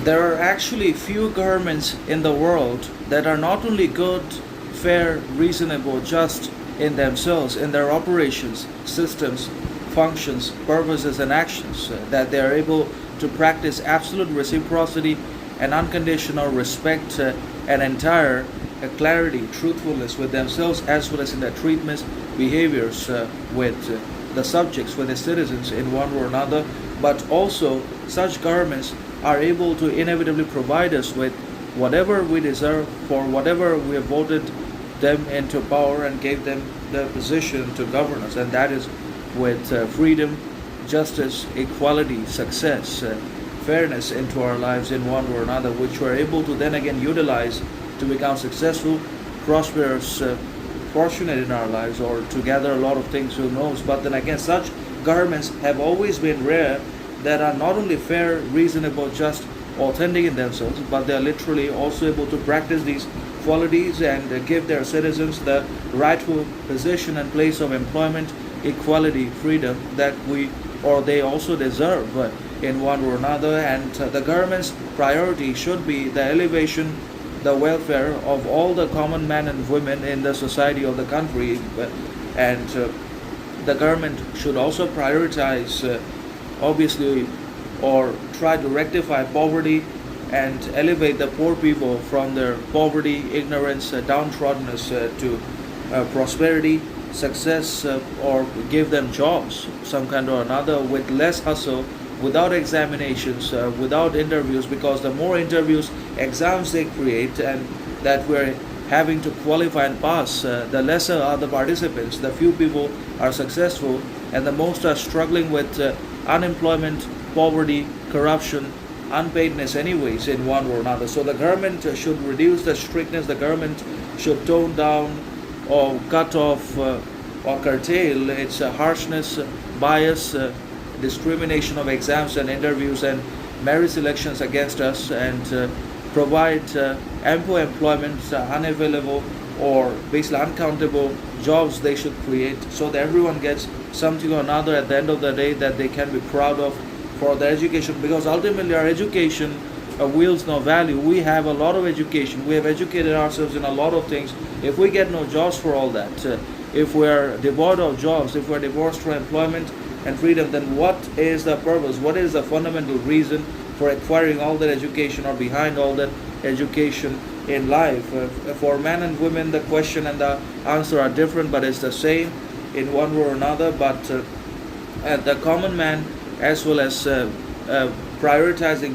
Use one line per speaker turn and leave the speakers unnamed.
There are actually few governments in the world that are not only good, fair, reasonable, just in themselves, in their operations, systems, functions, purposes, and actions, that they are able to practice absolute reciprocity and unconditional respect and entire clarity, truthfulness with themselves as well as in their treatments, behaviors with the subjects, with the citizens in one or another. But also, such governments are able to inevitably provide us with whatever we deserve for whatever we have voted them into power and gave them the position to govern us, and that is with freedom, justice, equality, success, fairness into our lives in one or another, which we're able to then again utilize to become successful, prosperous, fortunate in our lives, or to gather a lot of things, who knows. But then again, such governments have always been rare, that are not only fair, reasonable, just, authentic in themselves, but they are literally also able to practice these qualities and give their citizens the rightful position and place of employment, equality, freedom that we or they also deserve in one or another. And the government's priority should be the elevation, the welfare of all the common men and women in the society of the country. And the government should also prioritize, obviously, or try to rectify poverty and elevate the poor people from their poverty, ignorance, downtroddenness to prosperity, success, or give them jobs, some kind or another, with less hustle, without examinations, without interviews, because the more interviews, exams they create, and that we're having to qualify and pass, the lesser are the participants. The few people are successful, and the most are struggling with unemployment, poverty, corruption, unpaidness anyways in one or another. So the government should reduce the strictness, the government should tone down or cut off or curtail its harshness, bias, discrimination of exams and interviews and merit selections against us, and provide ample employment, unavailable or basically uncountable jobs they should create, so that everyone gets something or another at the end of the day that they can be proud of for their education. Because ultimately our education wields no value. We have a lot of education, we have educated ourselves in a lot of things. If we get no jobs for all that, if we are devoid of jobs, if we are divorced from employment and freedom, then what is the purpose, what is the fundamental reason for acquiring all that education, or behind all that education in life? For men and women, the question and the answer are different, but it's the same in one way or another. But the common man, as well as prioritizing